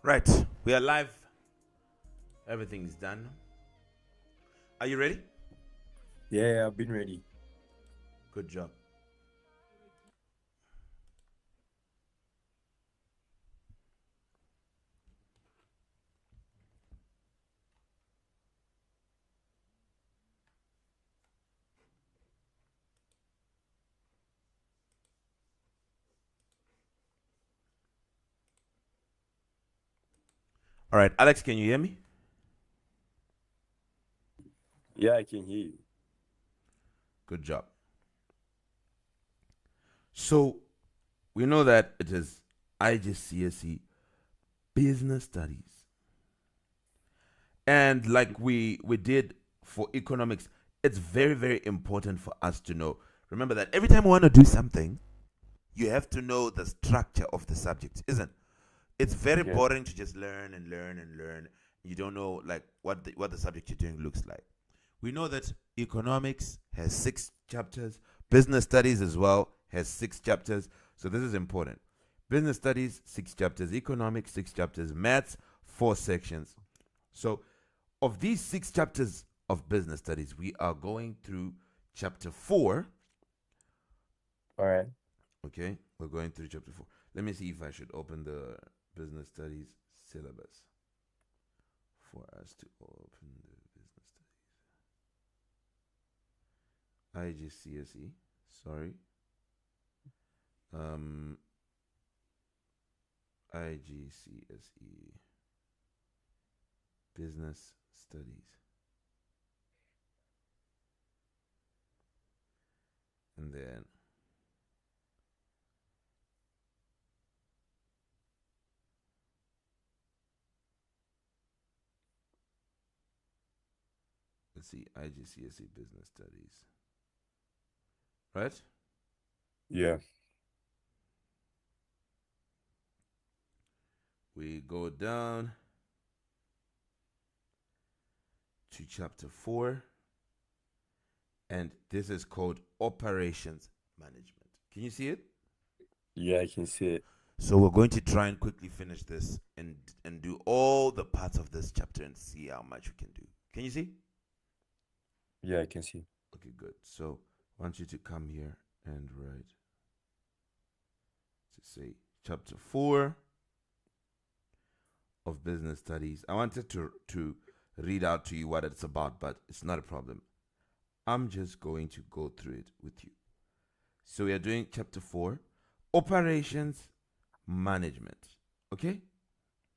Right, we are live. Everything is done. Are you ready? Yeah, I've been ready. Good job. All right, Alex, can you hear me? Yeah, I can hear you. Good job. So, we know that it is IGCSE Business Studies. And like we did for economics, it's very, very important for us to know. Remember that every time we want to do something, you have to know the structure of the subject, isn't it? It's very Yeah. boring to just learn and learn and learn. You don't know like what the subject you're doing looks like. We know that economics has 6 chapters, business studies as well has 6 chapters. So this is important. Business studies 6 chapters, economics 6 chapters, maths 4 sections. So of these 6 chapters of business studies, we are going through chapter 4. All right. Okay, we're going through chapter 4. Let me see if I should open the business studies syllabus for us to open the business studies. IGCSE, sorry. Um, IGCSE business studies. And then let's see, IGCSE business studies. Right? Yeah. We go down to chapter 4, and this is called operations management. Can you see it? Yeah, I can see it. So we're going to try and quickly finish this and do all the parts of this chapter and see how much we can do. Can you see? Yeah, I can see. Okay, good. So I want you to come here and write to say chapter 4 of business studies. I wanted to read out to you what it's about, but it's not a problem. I'm just going to go through it with you. So we are doing chapter 4, operations management. Okay?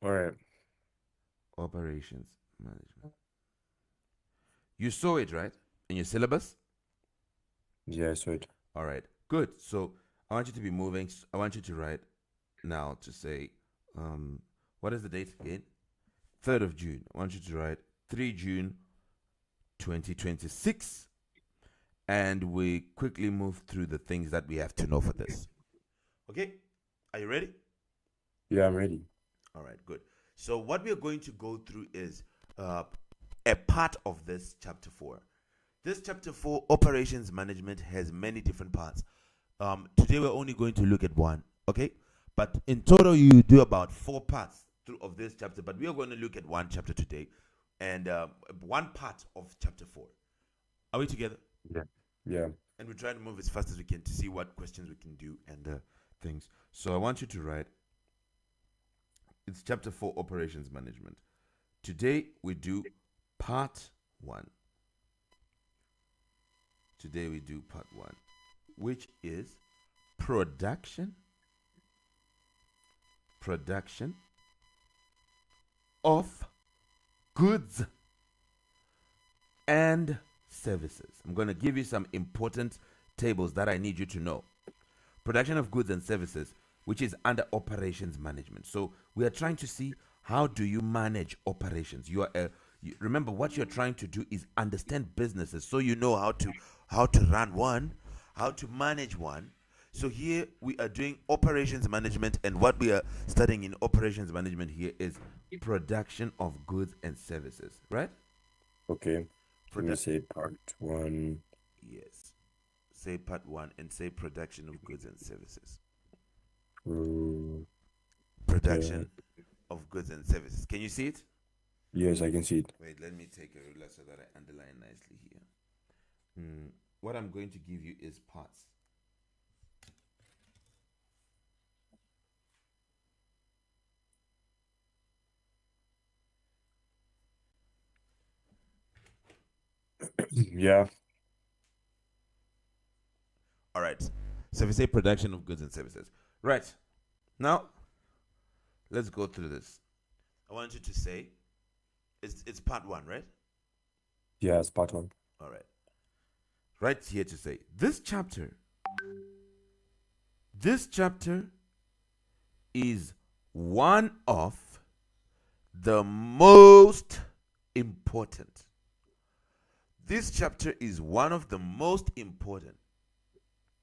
All right. Operations management. You saw it, right? In your syllabus? Yeah, I saw it. All right. Good. So I want you to be moving. I want you to write now to say, what is the date again? 3rd of June. I want you to write 3 June 2026. And we quickly move through the things that we have to know for this. Okay? Are you ready? Yeah, I'm ready. All right, good. So what we are going to go through is a part of this chapter 4. This chapter 4, operations management, has many different parts. Today we're only going to look at one, okay? But in total, you do about 4 parts through of this chapter. But we are going to look at one chapter today, and one part of chapter 4. Are we together? Yeah. Yeah. And we try to move as fast as we can to see what questions we can do and things. So I want you to write. It's chapter 4, operations management. Today we do part 1. Today we do part 1, which is production of goods and services. I'm going to give you some important tables that I need you to know. Production of goods and services, which is under operations management. So we are trying to see, how do you manage operations. Remember, what you're trying to do is understand businesses, so you know how to run one, how to manage one. So here we are doing operations management, and what we are studying in operations management here is production of goods and services, right? Okay. Let me Produ- say part 1. yes. Say part 1 and say production of goods and services. Production Production of goods and services. Can you see it? Yes, I can see it. Wait, let me take a ruler so that I underline nicely here. What I'm going to give you is parts. Yeah. All right. So we say production of goods and services. Right. Now, let's go through this. I want you to say, it's part one, right? Yeah, it's part one. All right. Right here to say, this chapter is one of the most important. This chapter is one of the most important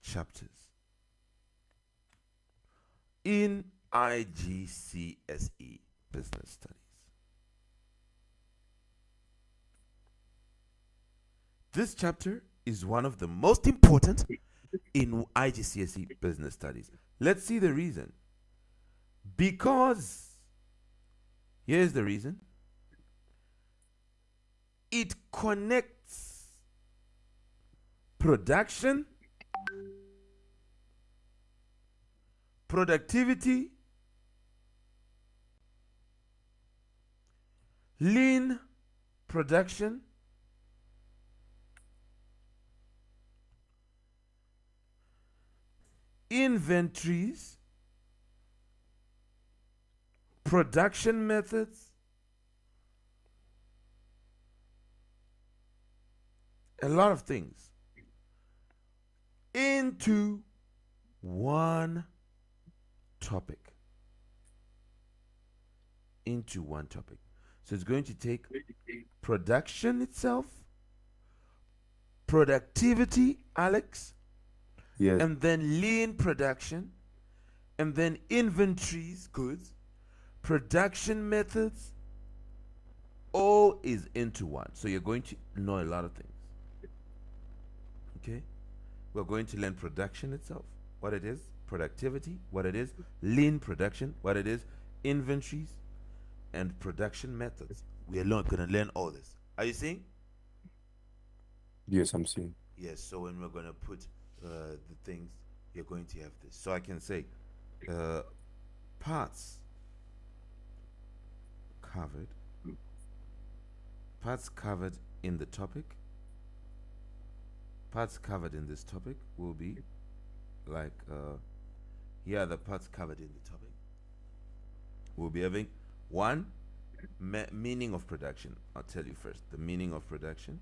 chapters in IGCSE Business Studies. This chapter is one of the most important in IGCSE Business Studies. Let's see the reason. Because, here's the reason. It connects production, productivity, lean production, inventories, production methods, a lot of things into one topic. So it's going to take production itself, productivity, Alex, Yes. and then lean production, and then inventories, goods, production methods, all is into one. So you're going to know a lot of things. Okay? We're going to learn production itself, what it is, productivity, what it is, lean production, what it is, inventories, and production methods. We are going to learn all this. Are you seeing? Yes, I'm seeing. Yes, so when we're going to put the things, you're going to have this. So I can say parts covered in the topic. Parts covered in this topic will be like, here are the parts covered in the topic. We'll be having one, meaning of production. I'll tell you first the meaning of production.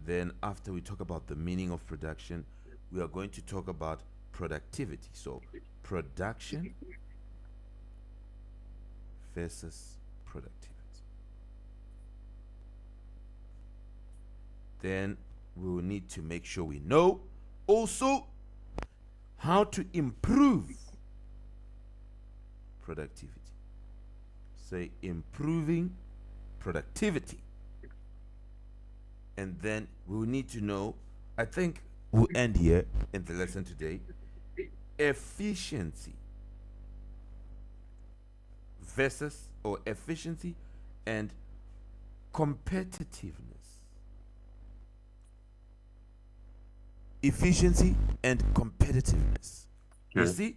Then after we talk about the meaning of production, we are going to talk about productivity. So production versus productivity. Then we will need to make sure we know also how to improve productivity. Say improving productivity. And then we will need to know, I think we'll end here in the lesson today, efficiency versus, or efficiency and competitiveness. Efficiency and competitiveness. You Okay. see?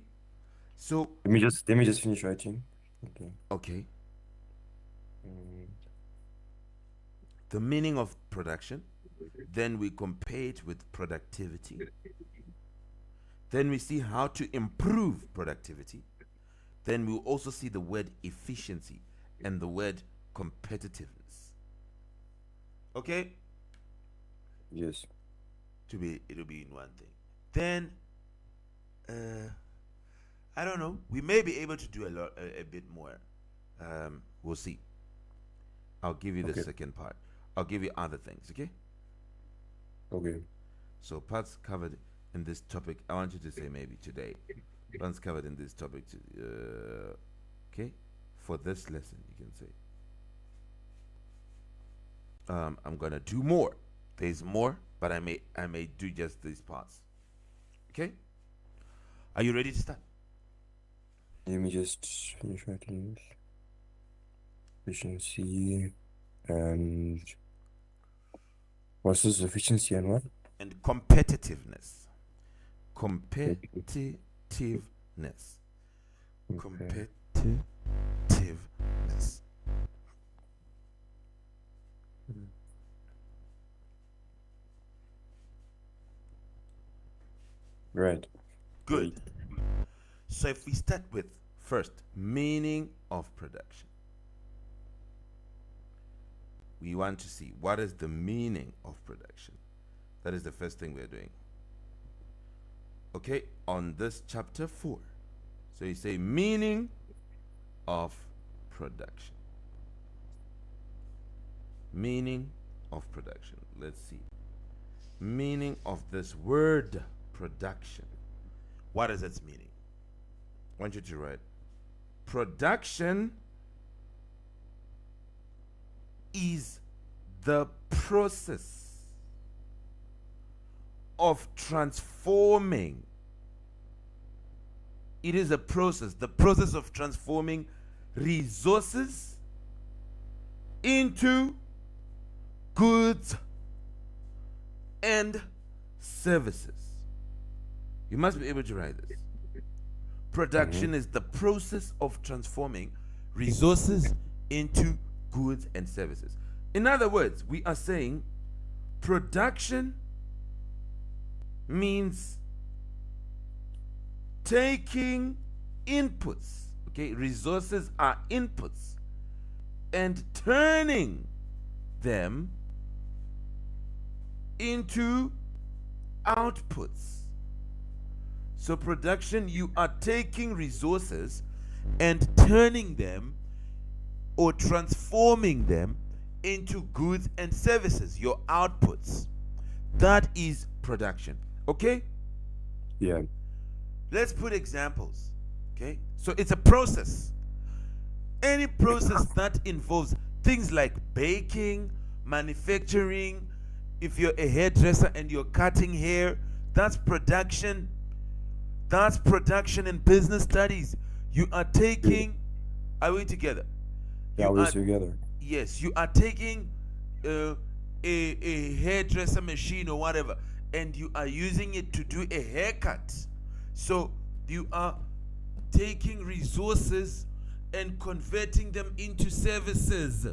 So Let me just finish writing. Okay. okay, Mm, the meaning of production, then we compare it with productivity, then we see how to improve productivity, then we'll also see the word efficiency and the word competitiveness. Okay? Yes. It'll be in one thing. Then I don't know, we may be able to do a bit more. We'll see. I'll give you the Okay. second part. I'll give you other things, okay? Okay. So parts covered in this topic, I want you to say maybe today. Parts covered in this topic, okay? For this lesson, you can say. I'm gonna do more. There's more, but I may do just these parts. Okay? Are you ready to start? Let me just finish writing. Efficiency and what's this? Efficiency and what? And competitiveness. Competitiveness. Okay. Competitiveness. Right. Good. So if we start with first, meaning of production. We want to see what is the meaning of production. That is the first thing we're doing. Okay, on this chapter 4. So you say meaning of production. Meaning of production. Let's see. Meaning of this word production. What is its meaning? I want you to write. Production is the process of transforming. It is a process, the process of transforming resources into goods and services. You must be able to write this. Production is the process of transforming resources into goods and services. In other words, we are saying production means taking inputs, okay? Resources are inputs, and turning them into outputs. So production, you are taking resources and turning them or transforming them into goods and services, your outputs. That is production. Okay? Yeah. Let's put examples. Okay? So it's a process. Any process that involves things like baking, manufacturing, if you're a hairdresser and you're cutting hair, that's production. That's production in business studies. You are taking, are we together? Yeah, You we're are, together. yes, you are taking a hairdresser machine or whatever, and you are using it to do a haircut. So you are taking resources and converting them into services.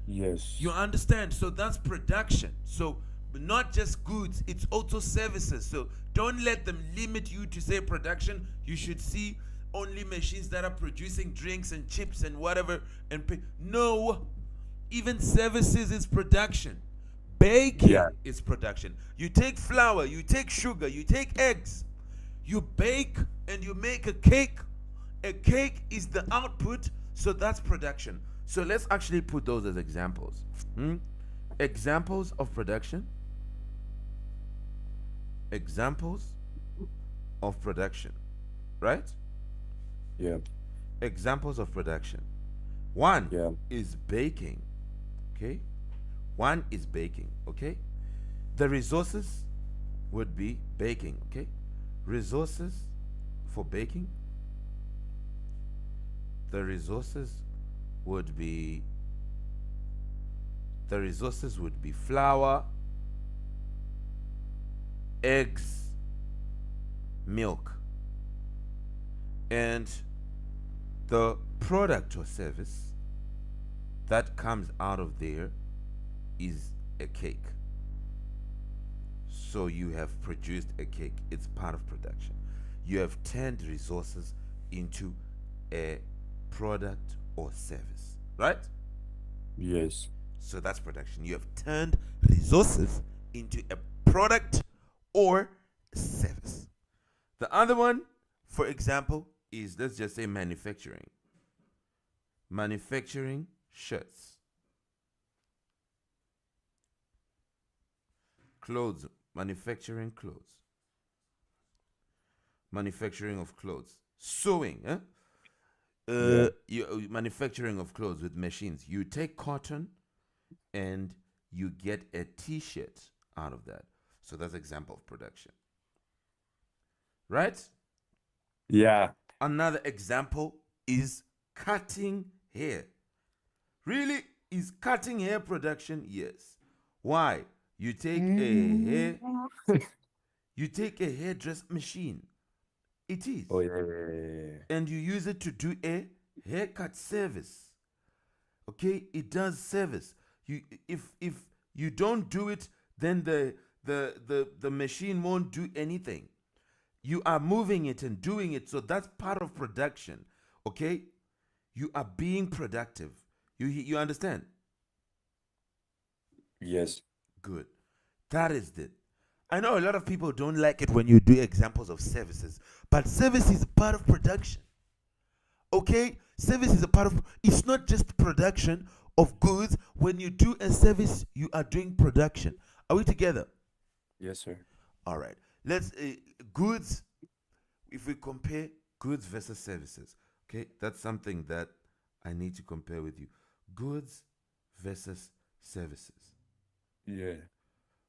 Yes. You understand? So that's production. So not just goods, it's also services. So don't let them limit you to say production. You should see only machines that are producing drinks and chips and whatever and pay. No, even services is production. Baking is production. You take flour, you take sugar, you take eggs, you bake and you make a cake. A cake is the output, so that's production. So let's actually put those as examples. Examples of production. Examples of production. Right? Yeah. Examples of production. One Yeah. is baking. Okay? One is baking. Okay? The resources would be baking. Okay? Resources for baking. The resources would be flour, eggs, milk, and the product or service that comes out of there is a cake. So you have produced a cake. It's part of production. You have turned resources into a product or service, right? Yes. So that's production. You have turned resources into a product or service. The other one, for example, is, let's just say, manufacturing. Manufacturing shirts, clothes, manufacturing clothes, manufacturing of clothes, sewing, manufacturing of clothes with machines. You take cotton and you get a t-shirt out of that. So that's example of production. Right? Yeah. Another example is cutting hair. Really? Is cutting hair production? Yes. Why? You take a hair, you take a hairdress machine. It is. Oh yeah. And you use it to do a haircut service. Okay? It does service. You if you don't do it, then the machine won't do anything. You are moving it and doing it, so that's part of production. Okay? You are being productive. You understand? Yes. Good. That is it. I know a lot of people don't like it when you do examples of services, but service is part of production. Okay? Service is a part of, it's not just production of goods. When you do a service, you are doing production. Are we together? Yes, sir. All right. Let's, goods, if we compare goods versus services, okay? That's something that I need to compare with you. Goods versus services. Yeah.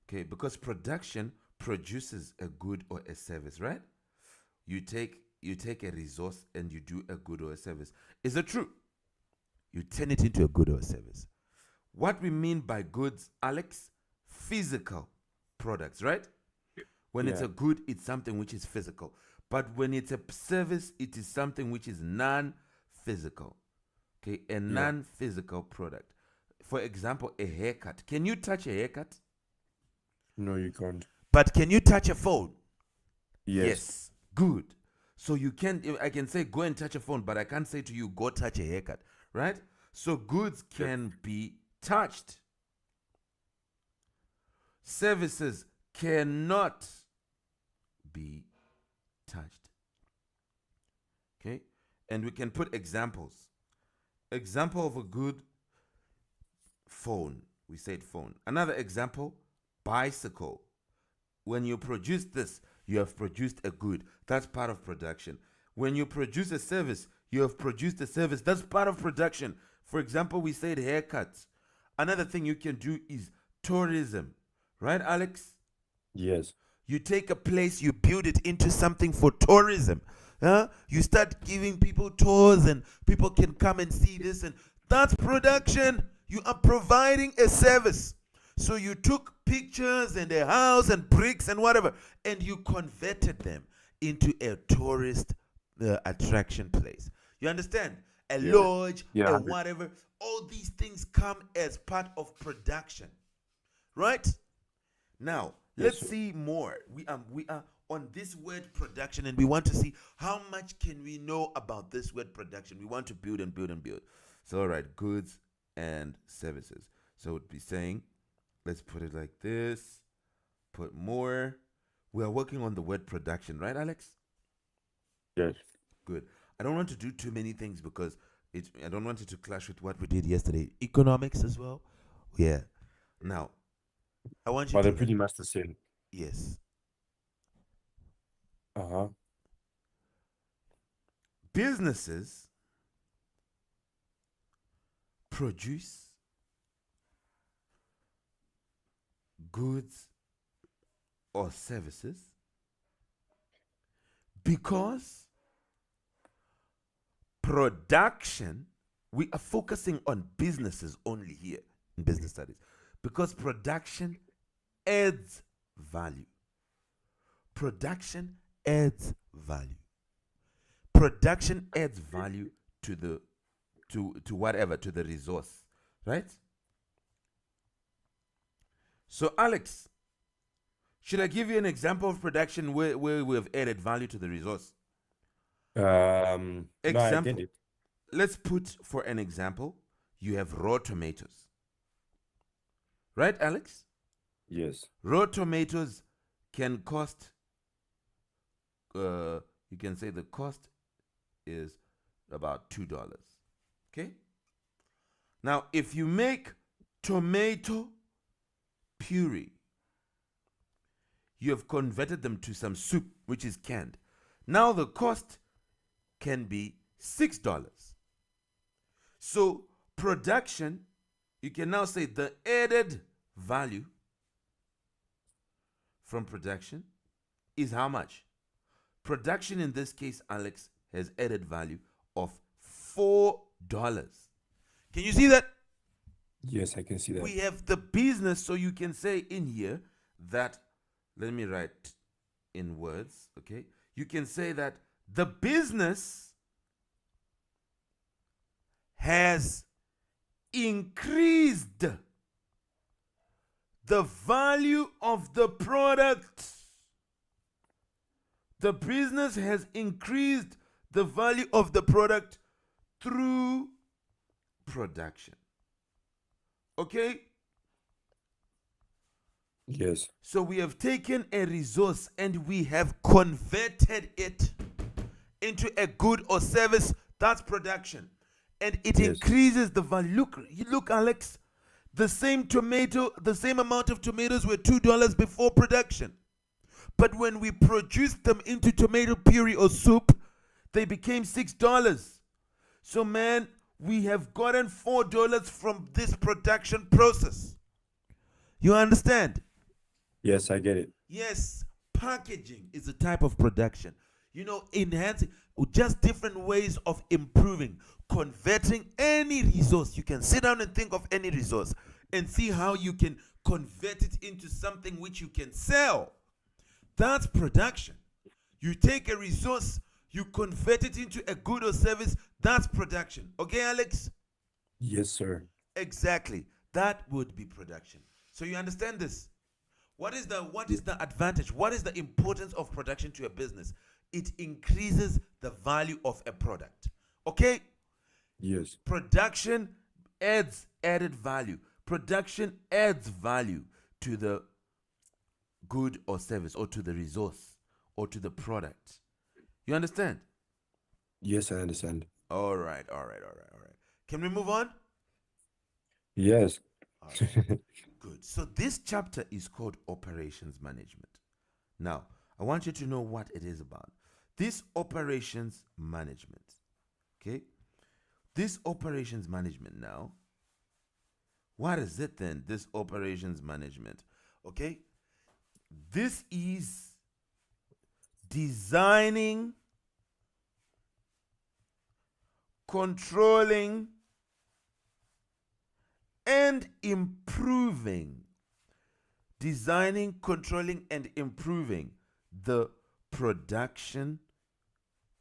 Okay, because production produces a good or a service, right? You take a resource and you do a good or a service. Is it true? You turn it into a good or a service. What we mean by goods, Alex, physical products, right? When it's Yeah. a good, it's something which is physical. But when it's a service, it is something which is non-physical. Okay, a non-physical product. For example, a haircut. Can you touch a haircut? No, you can't. But can you touch a phone? Yes. Good. So you can, I can say go and touch a phone, but I can't say to you go touch a haircut, right? So goods can be touched. Services cannot be touched. Okay? And we can put examples. Example of a good phone. We said phone. Another example, bicycle. When you produce this, you have produced a good. That's part of production. When you produce a service, you have produced a service. That's part of production. For example, we said haircuts. Another thing you can do is tourism. Right, Alex? Yes. You take a place, you build it into something for tourism. You start giving people tours and people can come and see this, and that's production. You are providing a service. So you took pictures and a house and bricks and whatever, and you converted them into a tourist attraction place. You understand? A Yeah. lodge, Yeah. a whatever. All these things come as part of production. Right? Now, Yes, let's sir. see more. We are on this word production, and we want to see how much can we know about this word production. We want to build and build and build. So, all right, goods and services. So, it would be saying, let's put it like this. Put more. We are working on the word production, right, Alex? Yes. Good. I don't want to do too many things because I don't want it to clash with what we did yesterday. Economics as well. Yeah. Now, I want you But they're to, pretty much the same. yes. Uh-huh. Businesses produce goods or services because production, we are focusing on businesses only here in business studies, because production adds value. Production adds value. Production adds value to the to whatever, to the resource, right? So, Alex, should I give you an example of production where we have added value to the resource? No, I get Example. it. Let's put, for an example, you have raw tomatoes. Right, Alex? Yes. Raw tomatoes can cost, you can say the cost is about $2. Okay? Now, if you make tomato puree, you have converted them to some soup, which is canned. Now the cost can be $6. So production, you can now say the added value from production is how much? Production in this case, Alex, has added value of $4. Can you see that? Yes, I can see that. We have the business, so you can say in here that, let me write in words, okay? You can say that the business has increased the value of the product. The business has increased the value of the product through production. Okay? Yes. So we have taken a resource and we have converted it into a good or service. That's production. And it Yes. increases the value. Look, Alex, the same amount of tomatoes were $2 before production. But when we produced them into tomato puree or soup, they became $6. So, man, we have gotten $4 from this production process. You understand? Yes, I get it. Yes, packaging is a type of production. You know, enhancing, just different ways of improving, converting any resource. You can sit down and think of any resource and see how you can convert it into something which you can sell. That's production. You take a resource, you convert it into a good or service. That's production. Okay, Alex? Yes, sir. Exactly. That would be production. So you understand this? What is the advantage? What is the importance of production to a business? It increases the value of a product. Okay? Yes. Production adds added value. Production adds value to the good or service, or to the resource, or to the product. You understand? Yes, I understand. All right. Can we move on? Yes. All right. Good. So this chapter is called Operations Management. Now, I want you to know what it is about. This operations management, okay? This operations management now, what is it then, this operations management? Okay? This is designing, controlling, and improving. Designing, controlling, and improving the production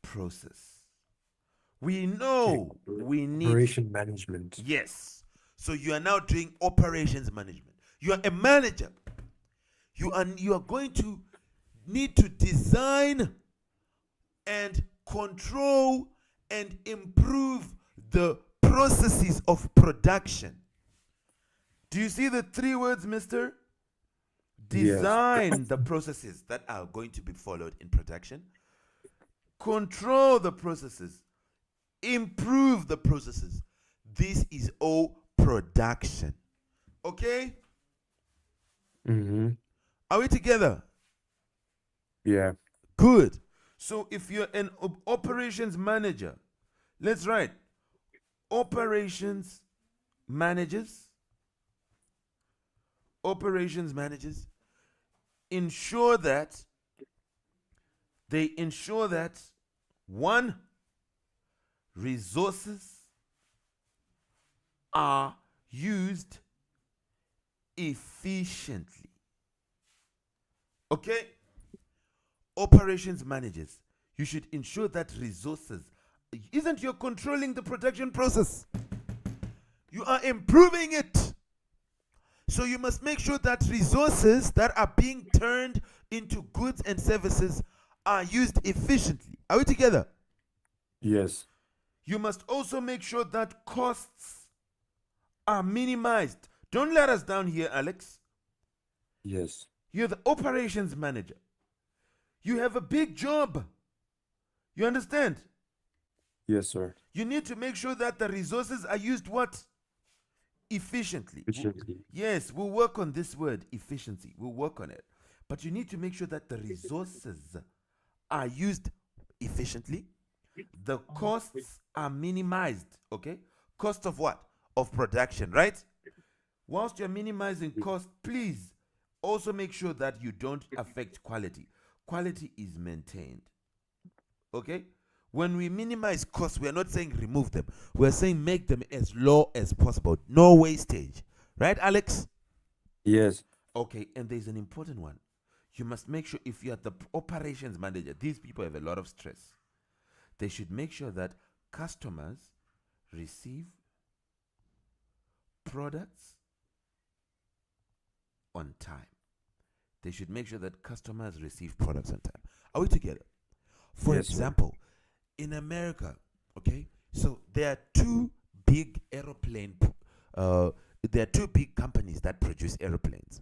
process. We know we need Operation management. Yes. So you are now doing operations management. You are a manager. You are going to need to design and control and improve the processes of production. Do you see the three words, mister? Design the processes that are going to be followed in production. Control the processes. Improve the processes. This is all production. Okay? Mm-hmm. Are we together? Yeah. Good. So if you're an operations manager, let's write operations managers ensure that one, resources are used efficiently. Okay? Operations managers, you should ensure that resources, isn't you're controlling the production process? You are improving it. So you must make sure that resources that are being turned into goods and services are used efficiently. Are we together? Yes. You must also make sure that costs are minimized. Don't let us down here, Alex. Yes. You're the operations manager. You have a big job. You understand? Yes, sir. You need to make sure that the resources are used what? Efficiently. Efficiently. Yes, we'll work on this word, efficiency. We'll work on it. But you need to make sure that the resources are used efficiently. The costs are minimized. Okay? Cost of what? Of production, right? Whilst you're minimizing cost, please also make sure that you don't affect quality. Quality is maintained. Okay? When we minimize costs, we are not saying remove them. We are saying make them as low as possible. No wastage. Right, Alex? Yes. Okay, and there's an important one. You must make sure if you are the operations manager, these people have a lot of stress. They should make sure that customers receive products on time. They should make sure that customers receive products on time. Are we together? For Yes, sir. example, in America, okay, so there are two big there are two big companies that produce aeroplanes.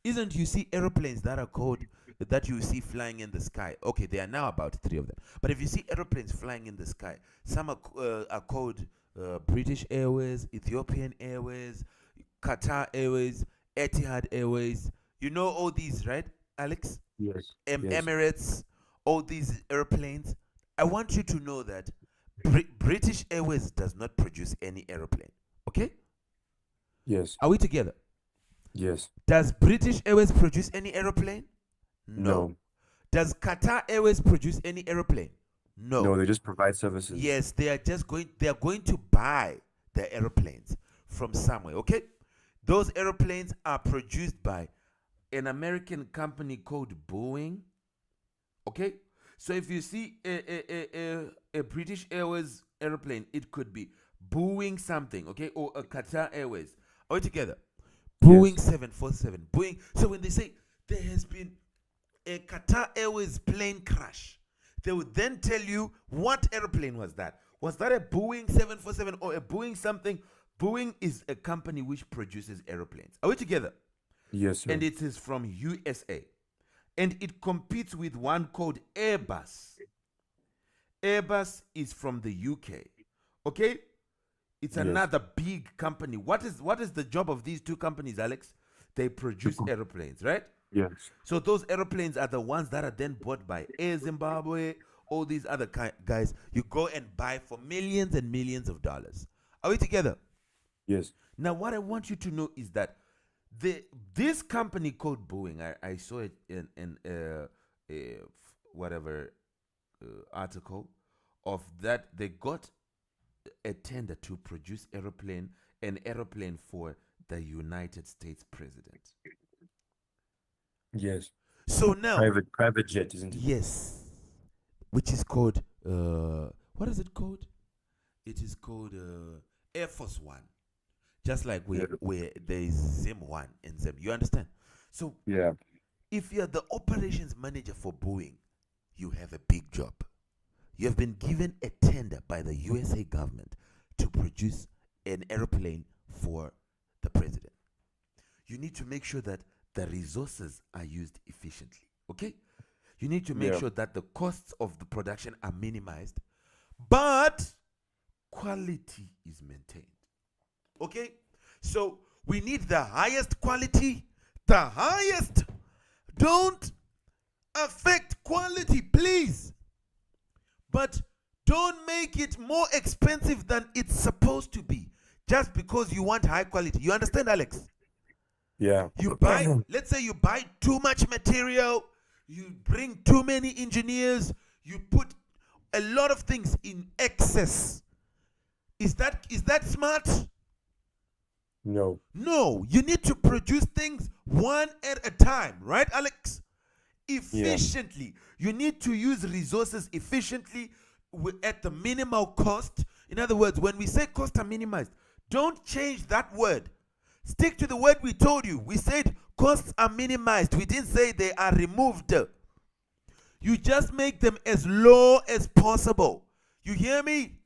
Isn't you see aeroplanes that are called that you see flying in the sky? Okay, there are now about three of them. But if you see aeroplanes flying in the sky, some are called British Airways, Ethiopian Airways, Qatar Airways, Etihad Airways. You know all these, right, Alex? Yes. Yes. Emirates, all these airplanes. I want you to know that British Airways does not produce any airplane. Okay? Yes. Are we together? Yes. Does British Airways produce any airplane? No. No. Does Qatar Airways produce any airplane? No. No, they just provide services. Yes, they are going to buy the airplanes from somewhere, okay? Those airplanes are produced by an American company called Boeing. Okay? So if you see a British Airways airplane, it could be Boeing something, okay? Or a Qatar Airways. Are we together? Boeing 747. Boeing. So when they say there has been a Qatar Airways plane crash, they would then tell you what airplane was that. Was that a Boeing 747 or a Boeing something? Boeing is a company which produces airplanes. Are we together? Yes, sir. And it is from USA. And it competes with one called Airbus. Airbus is from the UK. Okay? It's Yes. another big company. What is the job of these two companies, Alex? They produce airplanes, right? Yes. So those airplanes are the ones that are then bought by Air Zimbabwe, all these other guys. You go and buy for millions and millions of dollars. Are we together? Yes. Now, what I want you to know is that this company called Boeing, I saw it in whatever article of that they got a tender to produce an aeroplane for the United States president. Yes. So now, Private jet, isn't it? yes, which is called what is it called? It is called Air Force One. Just like where there is Zim 1 and Zim. You understand? So Yeah. if you're the operations manager for Boeing, you have a big job. You have been given a tender by the USA government to produce an airplane for the president. You need to make sure that the resources are used efficiently. Okay? You need to make Yeah. sure that the costs of the production are minimized, but quality is maintained. Okay? So we need the highest quality, the highest. Don't affect quality, please. But don't make it more expensive than it's supposed to be just because you want high quality. You understand, Alex? Yeah. You buy, let's say you buy too much material, you bring too many engineers, you put a lot of things in excess. Is that smart? No. No, you need to produce things one at a time, right, Alex? Efficiently. You need to use resources efficiently at the minimal cost. In other words, when we say costs are minimized, don't change that word. Stick to the word we told you. We said costs are minimized. We didn't say they are removed. You just make them as low as possible. You hear me?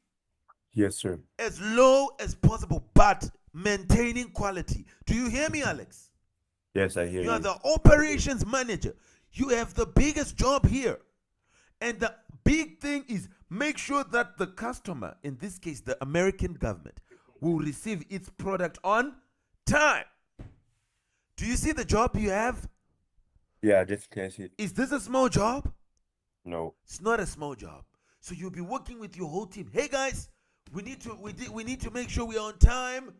Yes, sir. As low as possible, but maintaining quality. Do you hear me, Alex? Yes, I hear You are you. the operations manager. You have the biggest job here. And the big thing is make sure that the customer, in this case the American government, will receive its product on time. Do you see the job you have? Yeah, definitely I see it. Is this a small job? No. It's not a small job. So you'll be working with your whole team. Hey guys, we need to make sure we're on time.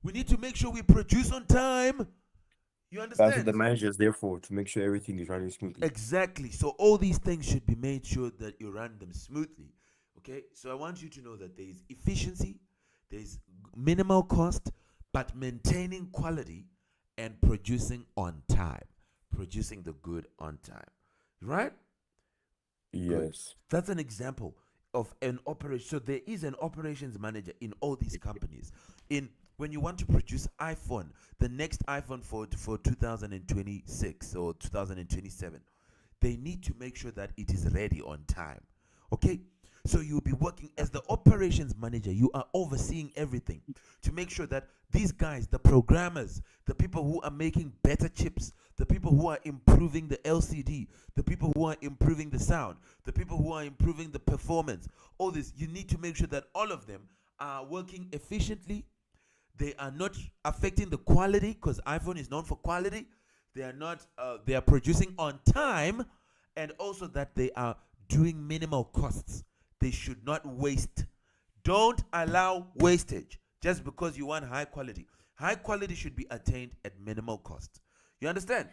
We need to make sure we produce on time. You That's what understand? the manager is there for, to make sure everything is running smoothly. Exactly. So all these things should be made sure that you run them smoothly. Okay, so I want you to know that there is efficiency, there is minimal cost, but maintaining quality and producing on time, producing the good on time. Right? Good. Yes. That's an example of an operation. So there is an operations manager in all these companies. In when you want to produce iPhone, the next iPhone for 2026 or 2027, they need to make sure that it is ready on time. Okay? So you'll be working as the operations manager. You are overseeing everything to make sure that these guys, the programmers, the people who are making better chips, the people who are improving the LCD, the people who are improving the sound, the people who are improving the performance, all this, you need to make sure that all of them are working efficiently. They are not affecting the quality because iPhone is known for quality. They are not. They are producing on time, and also that they are doing minimal costs. They should not waste. Don't allow wastage just because you want high quality. High quality should be attained at minimal cost. You understand?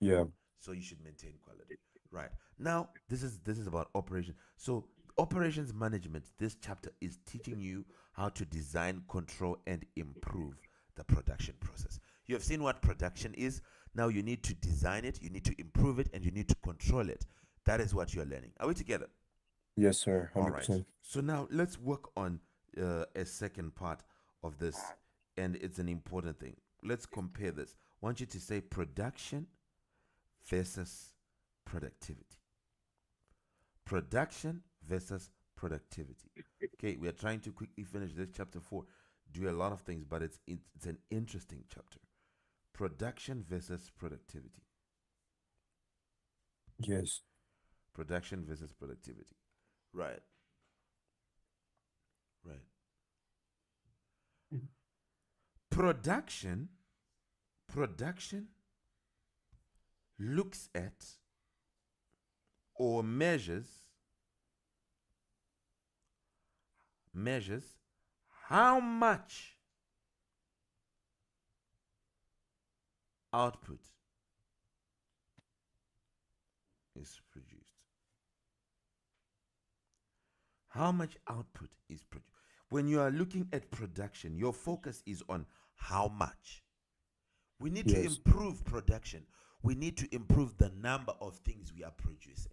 Yeah. So you should maintain quality. Right. Now, this is about operations. So operations management, this chapter is teaching you how to design, control, and improve the production process. You have seen what production is. Now you need to design it, you need to improve it, and you need to control it. That is what you're learning. Are we together? Yes, sir. All right. 100%. So now let's work on a second part of this, and it's an important thing. Let's compare this. I want you to say production versus productivity. Production versus productivity. Okay, we are trying to quickly finish this Ch.4. Do a lot of things, but it's an interesting chapter. Production versus productivity. Yes. Production versus productivity. Right. Right. Production looks at or measures how much output is produced. How much output is produced? When you are looking at production, your focus is on how much. We need to Yes. improve production. We need to improve the number of things we are producing.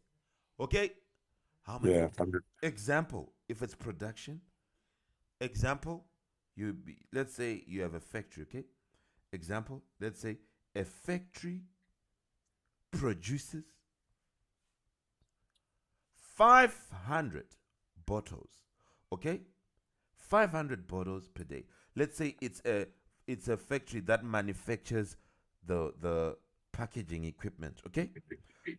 Okay? How much? Yeah. 100. Example, if it's production, example, let's say you have a factory, okay? Example, let's say a factory produces 500 bottles, okay? 500 bottles per day. Let's say it's a factory that manufactures the packaging equipment, okay?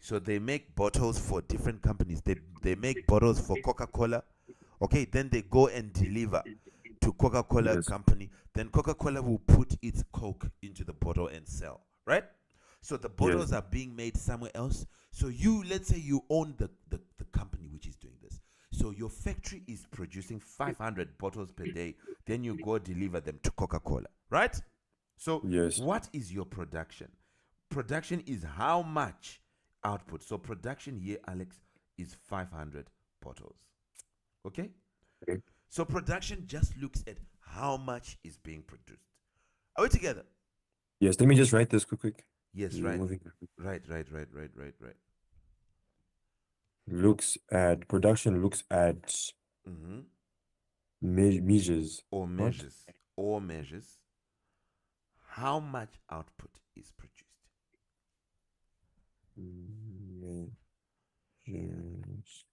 So they make bottles for different companies. They make bottles for Coca-Cola, okay? Then they go and deliver to Coca-Cola Yes. company. Then Coca-Cola will put its Coke into the bottle and sell, right? So the Yes. bottles are being made somewhere else. So let's say you own the company which is doing this. So your factory is producing 500 bottles per day. Then you go deliver them to Coca-Cola, right? So Yes. what is your production? Production is how much output. So production here, Alex, is 500 bottles. Okay? Okay. So production just looks at how much is being produced. Are we together? Yes. Let me just write this quick. Yes, You're right. moving. Right. Looks at production. Looks at Mm-hmm. measures. Or What? measures how much output is produced. Measures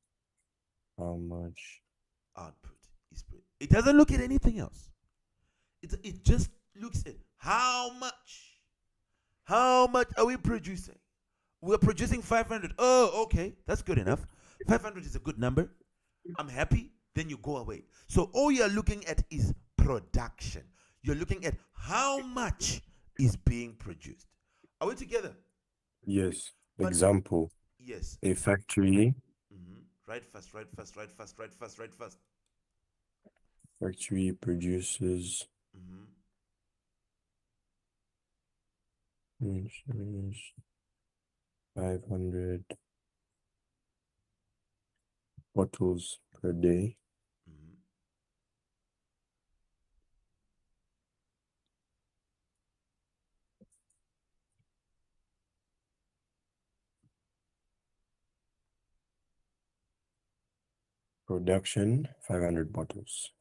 how much Output is produced. It doesn't look at anything else. It just looks at how much. How much are we producing? We're producing 500. Oh, okay. That's good enough. 500 is a good number. I'm happy. Then you go away. So all you're looking at is production. You're looking at how much is being produced. Are we together? Yes. But Example, yes. a factory Right fast, right fast, right fast, right fast, right fast. factory produces Mm-hmm. 500 bottles per day. Mhm. Production 500 bottles.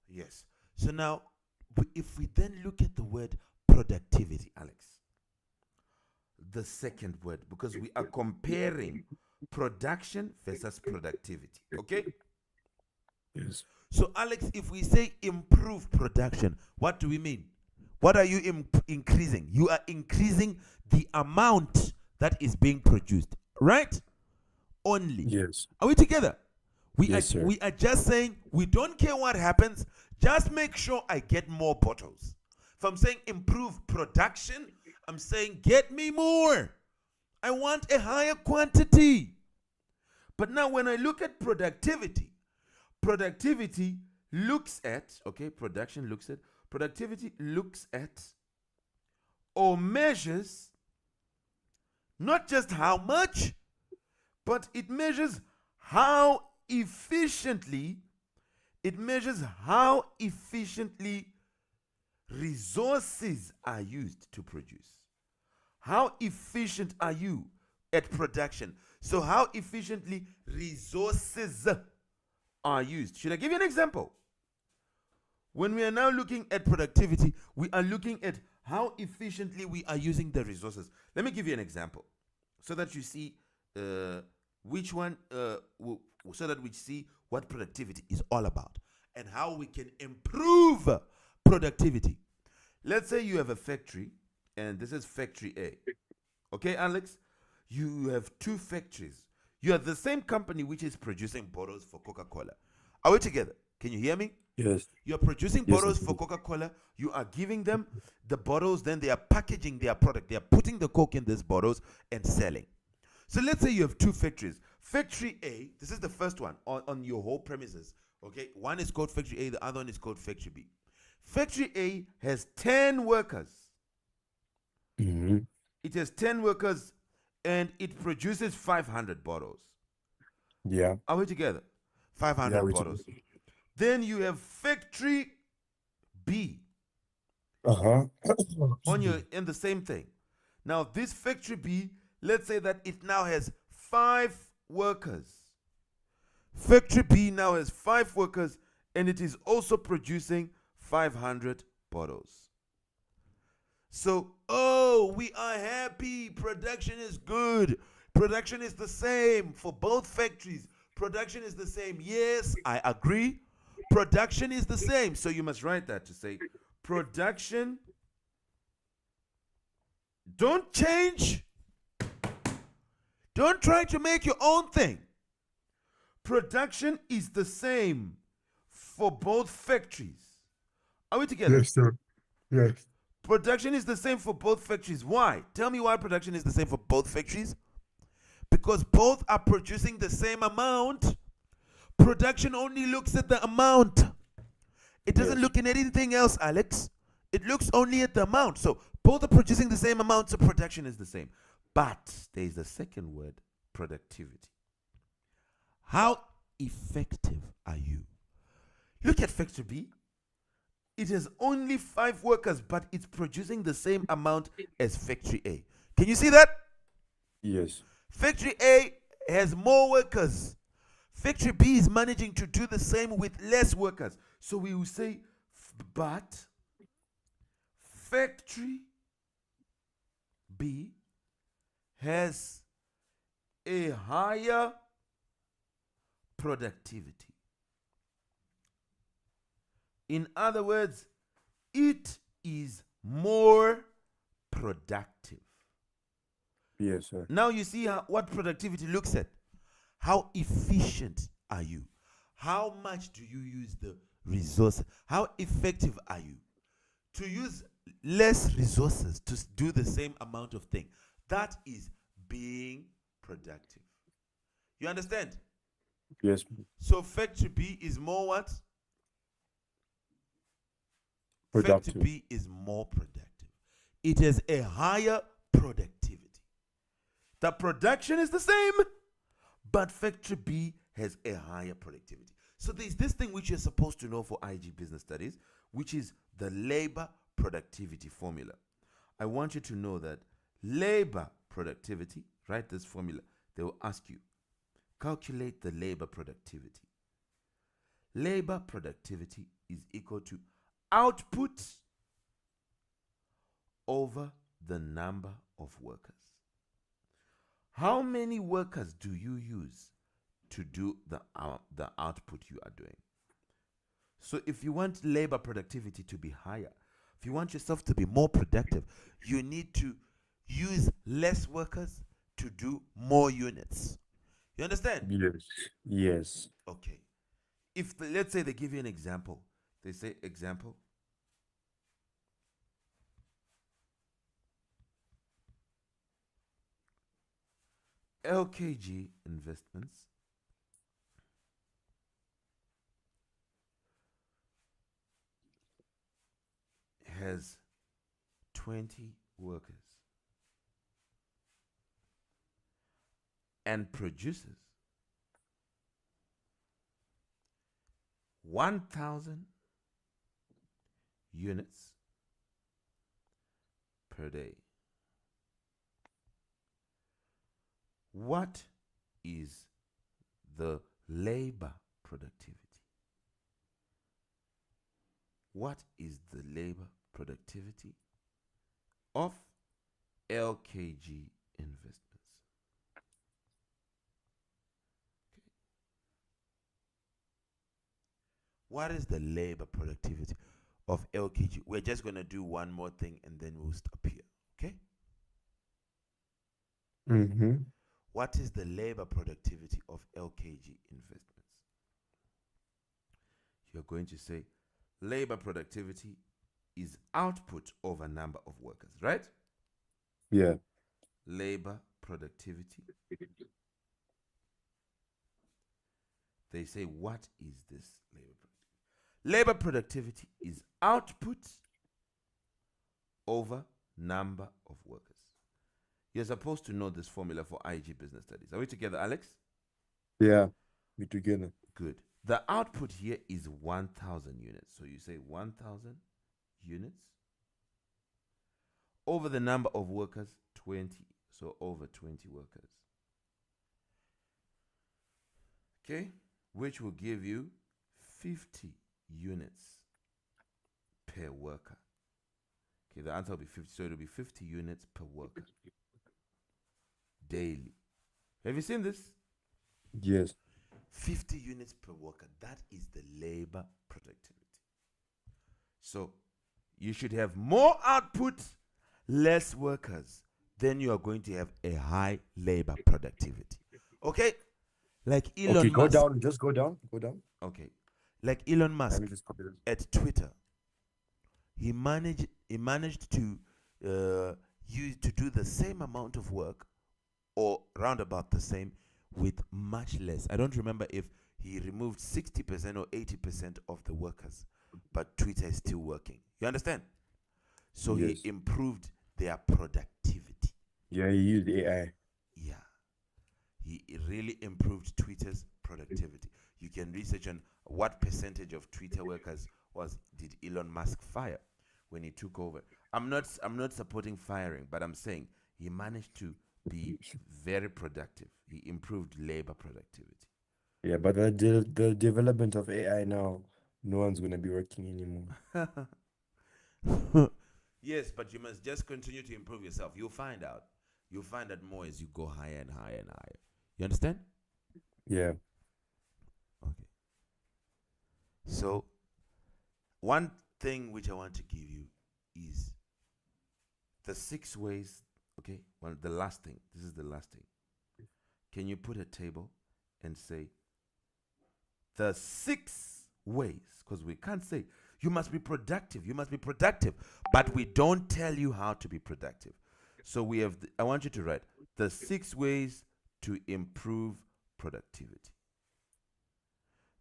Yes. So now, if we then look at the word productivity, Alex, the second word, because we are comparing production versus productivity. Okay? Yes. So, Alex, if we say improve production, what do we mean? What are you increasing? You are increasing the amount that is being produced, right? Only. Yes. Are we together? Yes, sir. We are just saying we don't care what happens, just make sure I get more bottles. If I'm saying improve production, I'm saying get me more. I want a higher quantity. But now when I look at productivity, productivity looks at, okay, productivity looks at or measures not just how much, but it measures how efficiently, resources are used to produce. How efficient are you at production? So how efficiently resources are used. Should I give you an example? When we are now looking at productivity, we are looking at how efficiently we are using the resources. Let me give you an example so that you see which one, so that we see what productivity is all about and how we can improve productivity. Let's say you have a factory, and this is factory A. Okay, Alex? You have two factories. You are the same company which is producing bottles for Coca-Cola. Are we together? Can you hear me? Yes. You're producing Yes, bottles for Coca-Cola. You are giving them the bottles, then they are packaging their product. They are putting the Coke in these bottles and selling. So let's say you have two factories. Factory A, this is the first one on your whole premises. Okay, one is called Factory A, the other one is called Factory B. Factory A has 10 workers. Mm-hmm. It has 10 workers and it produces 500 bottles. Yeah. Are we together? 500 Yeah, we bottles. Then you have Factory B Uh-huh. in the same thing. Now this Factory B, let's say that it now has 5 workers. Factory B now has 5 workers and it is also producing 500 bottles. So, oh, we are happy. Production is good. Production is the same for both factories. Production is the same. Yes, I agree. Production is the same. So you must write that to say production. Don't change. Don't try to make your own thing. Production is the same for both factories. Are we together? Yes, sir. Yes. Production is the same for both factories. Why? Tell me why production is the same for both factories. Because both are producing the same amount. Production only looks at the amount. It doesn't Yes. look at anything else, Alex. It looks only at the amount. So both are producing the same amount, so production is the same. But there is a second word, productivity. How effective are you? Look at Factory B. It has only 5 workers, but it's producing the same amount as Factory A. Can you see that? Yes. Factory A has more workers. Factory B is managing to do the same with less workers. So we will say, but Factory B has a higher productivity. In other words, it is more productive. Yes, sir. Now you see what productivity looks at. How efficient are you? How much do you use the resource? How effective are you? To use less resources to do the same amount of thing. That is being productive. You understand? Yes. So Factory B is more what? Factory Productive. B is more productive. It has a higher productivity. The production is the same, but Factory B has a higher productivity. So there's this thing which you're supposed to know for IG Business Studies, which is the labor productivity formula. I want you to know that labor productivity, write this formula. They will ask you, calculate the labor productivity. Labor productivity is equal to output over the number of workers. How many workers do you use to do the output you are doing? So if you want labor productivity to be higher, if you want yourself to be more productive, you need to use less workers to do more units. You understand? Yes. Yes. Okay. If let's say they give you an example, they say example, LKG Investments has 20 workers and produces 1,000 units per day. What is the labor productivity? What is the labor productivity of LKG Investments? Okay. What is the labor productivity of LKG? We're just going to do one more thing and then we'll stop here. Okay? Mm-hmm. What is the labor productivity of LKG Investments? You're going to say labor productivity is output over number of workers, right? Yeah. Labor productivity. They say, what is this labor productivity? Labor productivity is output over number of workers. You're supposed to know this formula for IG Business Studies. Are we together, Alex? Yeah. We together. Good. The output here is 1,000 units. So you say 1,000 units over the number of workers, 20. So over 20 workers. Okay? Which will give you 50 units per worker. Okay, the answer will be 50. So it will be 50 units per worker daily. Have you seen this? Yes. 50 units per worker. That is the labor productivity. So you should have more output, less workers. Then you are going to have a high labor productivity. Okay? Like Elon Okay, go Musk. down. Just go down. Go down. Okay. Like Elon Let Musk me just copy this. at Twitter. He managed to do the same amount of work or round about the same with much less. I don't remember if he removed 60% or 80% of the workers, but Twitter is still working. You understand? So Yes. he improved their productivity. Yeah, he used AI. Yeah. He really improved Twitter's productivity. You can research on what percentage of Twitter workers did Elon Musk fire when he took over. I'm not supporting firing, but I'm saying he managed to be very productive. He improved labor productivity. Yeah, but the development of AI now, no one's gonna be working anymore. Yes, but you must just continue to improve yourself. You'll find out. You'll find out more as you go higher and higher and higher. You understand? Yeah. Okay. So, one thing which I want to give you is the 6 ways. Okay, well, the last thing. This is the last thing. Can you put a table and say the 6 ways? Because we can't say you must be productive. You must be productive, but we don't tell you how to be productive. So we have. I want you to write the 6 ways to improve productivity.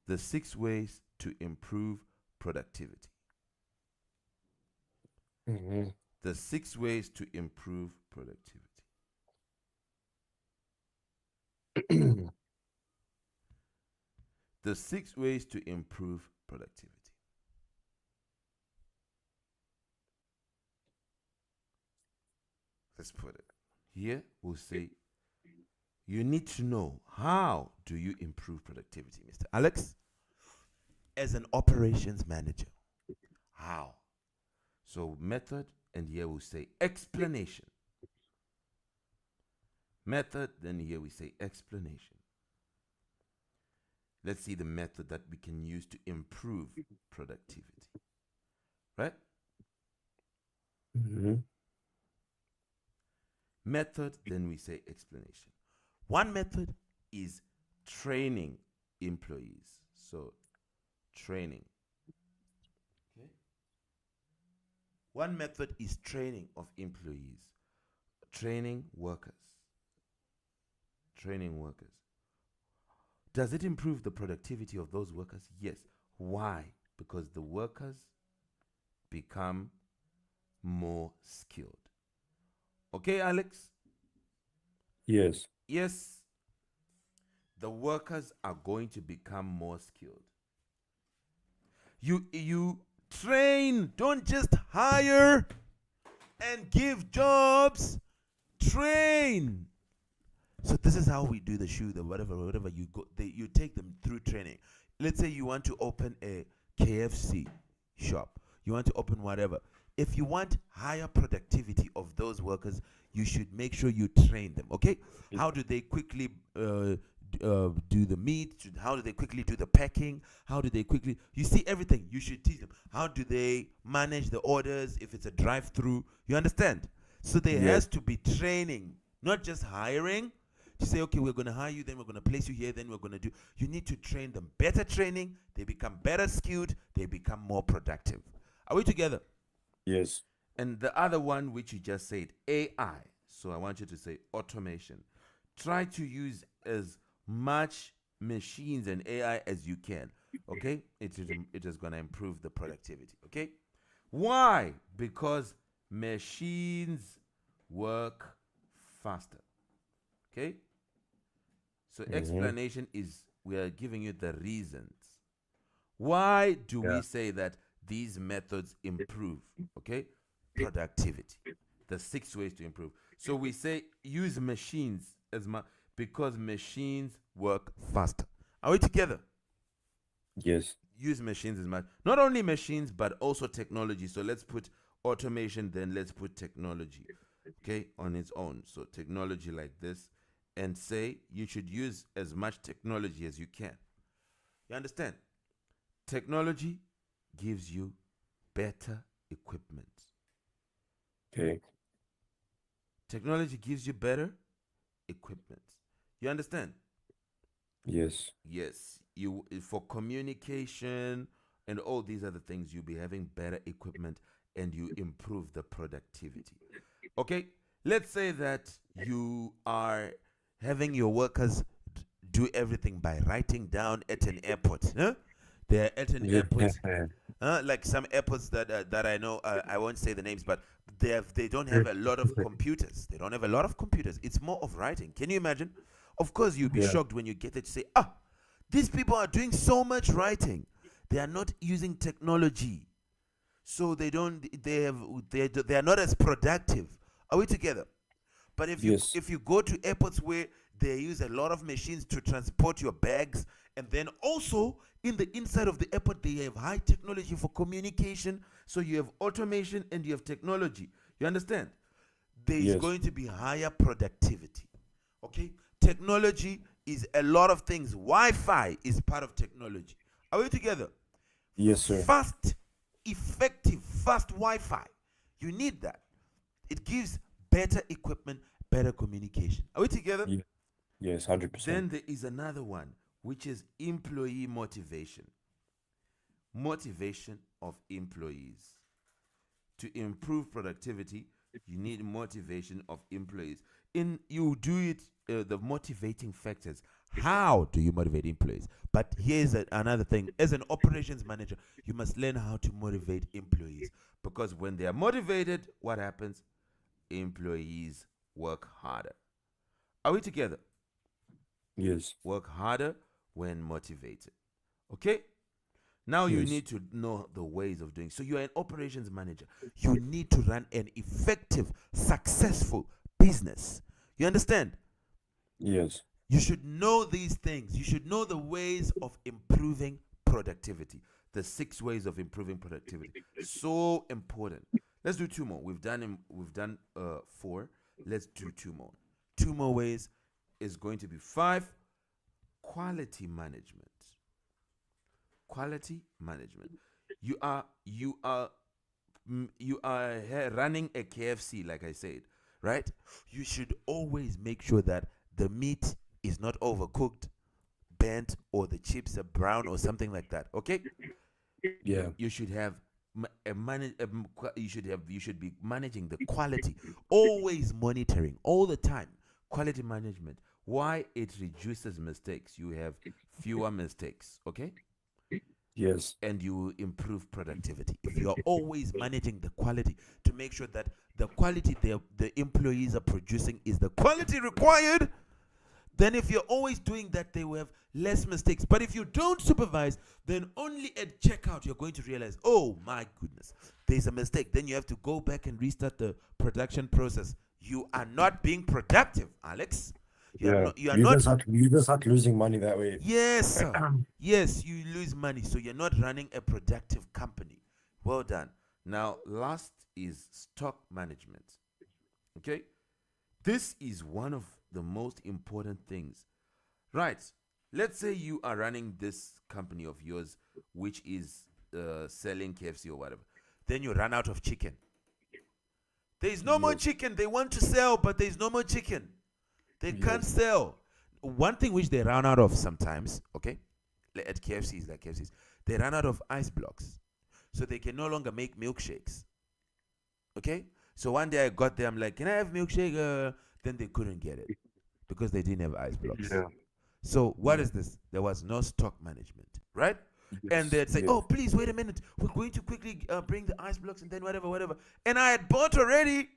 The 6 ways to improve productivity. Mm-hmm. The 6 ways to improve productivity. The 6 ways to improve productivity. Let's put it here. We'll say you need to know how do you improve productivity, Mr. Alex, as an operations manager. How? So method, and here we'll say explanation. Method, then here we say explanation. Let's see the method that we can use to improve productivity. Right? Mm-hmm. Method, then we say explanation. One method is training employees. So, training. Okay. One method is training of employees, training workers. Training workers. Does it improve the productivity of those workers? Yes. Why? Because the workers become more skilled. Okay, Alex? Yes. Yes, the workers are going to become more skilled. You train, don't just hire and give jobs. Train. So this is how we do the shoe, the whatever you go. You take them through training. Let's say you want to open a KFC shop. You want to open whatever. If you want higher productivity of those workers, you should make sure you train them. Okay? How do they quickly do the meat? How do they quickly do the packing? How do they quickly? You see everything. You should teach them. How do they manage the orders if it's a drive-through? You understand? So there Yes. has to be training, not just hiring. To say, okay, we're going to hire you, then we're going to place you here, then we're going to do. You need to train them. Better training, they become better skilled, they become more productive. Are we together? Yes. And the other one, which you just said, AI. So I want you to say automation. Try to use as much machines and AI as you can. Okay? It is going to improve the productivity. Okay? Why? Because machines work faster. Okay? So Mm-hmm. explanation is we are giving you the reasons. Why do Yeah. we say that these methods improve, okay, productivity? The 6 ways to improve. So we say use machines as much because machines work faster. Are we together? Yes. Use machines as much. Not only machines, but also technology. So let's put automation, then let's put technology, okay, on its own. So technology like this, and say you should use as much technology as you can. You understand? Technology gives you better equipment. Okay. Technology gives you better equipment. You understand? Yes. Yes. You for communication and all these other things, you'll be having better equipment and you improve the productivity. Okay? Let's say that you are having your workers do everything by writing down at an airport. Huh? They're at an Yeah. airport, like some airports that I know. I won't say the names, but they don't have a lot of computers. They don't have a lot of computers. It's more of writing. Can you imagine? Of course, you'll be Yeah. shocked when you get it to say, ah, these people are doing so much writing. They are not using technology, so they don't. They are not as productive. Are we together? But Yes. if you go to airports where they use a lot of machines to transport your bags, and then also in the inside of the airport they have high technology for communication. So you have automation and you have technology. You understand? There is Yes. going to be higher productivity. Okay, technology is a lot of things. Wi-Fi is part of technology. Are we together? Yes, sir. Fast, effective, fast Wi-Fi. You need that. It gives better equipment, better communication. Are we together? Yeah. Yes. 100%. Then there is another one, which is employee motivation. Motivation of employees. To improve productivity, you need motivation of employees. In you do it, the motivating factors. How do you motivate employees? But here's another thing: as an operations manager, you must learn how to motivate employees because when they are motivated, what happens? Employees work harder. Are we together? Yes. Work harder when motivated. Okay? Now you Yes. need to know the ways of doing. So you're an operations manager. You need to run an effective, successful business. You understand? Yes. You should know these things. You should know the ways of improving productivity. The 6 ways of improving productivity. So important. Let's do 2 more. We've done 4. Let's do 2 more. 2 more ways is going to be 5. Quality management. Quality management. You are running a KFC, like I said, right? You should always make sure that the meat is not overcooked, burnt, or the chips are brown or something like that. Okay, Yeah. you should have you should be managing the quality, always monitoring all the time. Quality management. Why? It reduces mistakes. You have fewer mistakes. Okay, Yes. and you will improve productivity if you are always managing the quality to make sure that the quality the employees are producing is the quality required. Then if you're always doing that, they will have less mistakes. But if you don't supervise, then only at checkout you're going to realize, oh my goodness, there's a mistake. Then you have to go back and restart the production process. You are not being productive, Alex. you are Yeah. not you are not You just start losing money that way. Yes, sir. Yes, you lose money, so you're not running a productive company. Well done. Now, last is stock management. Okay? This is one of the most important things. Right. Let's say you are running this company of yours, which is selling KFC or whatever. Then you run out of chicken. There's no more Yes. chicken. They want to sell, but there's no more chicken. They can't Yes. sell. One thing which they run out of sometimes, okay, at KFCs, like KFCs, they run out of ice blocks. So they can no longer make milkshakes. Okay? So one day I got there, I'm like, can I have milkshake? Then they couldn't get it because they didn't have ice blocks. Yeah. So what Yeah. is this? There was no stock management, right? And Yes. they'd say, Yes. oh, please wait a minute. We're going to quickly bring the ice blocks and then whatever, whatever. And I had bought already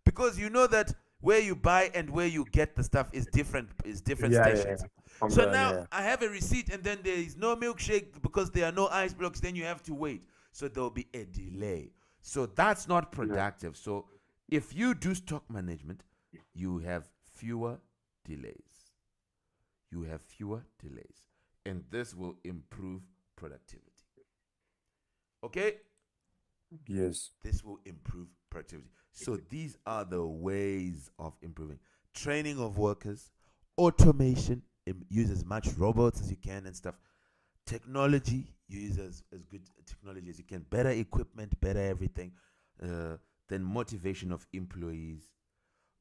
because you know that where you buy and where you get the stuff is different Yeah. Yeah. stations. Yeah. From So the now yeah. I have a receipt and then there is no milkshake because there are no ice blocks. Then you have to wait. So there will be a delay. So that's not Yeah. productive. So if you do stock management, you have fewer delays. You have fewer delays, and this will improve productivity. Okay, Yes. this will improve productivity. So these are the ways of improving training of workers, automation, use as much robots as you can and stuff. Technology, use as good technology as you can. Better equipment, better everything. Then motivation of employees.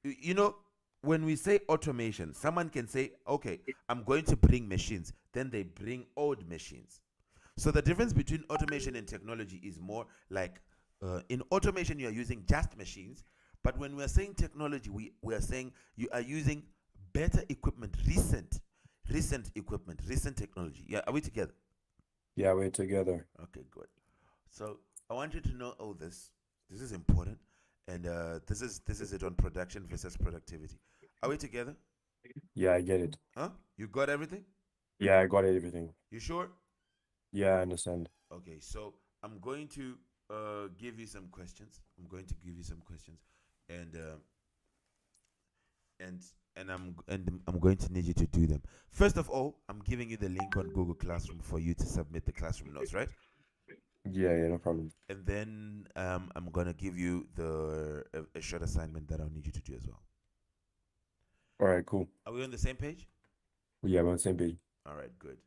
You know, when we say automation, someone can say, okay, I'm going to bring machines. Then they bring old machines. So the difference between automation and technology is more like in automation, you are using just machines. But when we are saying technology, we are saying you are using better equipment, recent equipment, recent technology. Yeah, are we together? Yeah. We're together. Okay, good. So I want you to know all this. This is important, and this is it on production versus productivity. Are we together? Yeah. I get it. Huh? You got everything? Yeah. I got everything. You sure? Yeah. I understand. Okay, so I'm going to give you some questions. I'm going to give you some questions, and and I'm going to need you to do them. First of all, I'm giving you the link on Google Classroom for you to submit the classroom notes, right? Yeah. Yeah. No problem. And then I'm gonna give you a short assignment that I'll need you to do as well. All right. Cool. Are we on the same page? Yeah. We're on the same page. All right, good.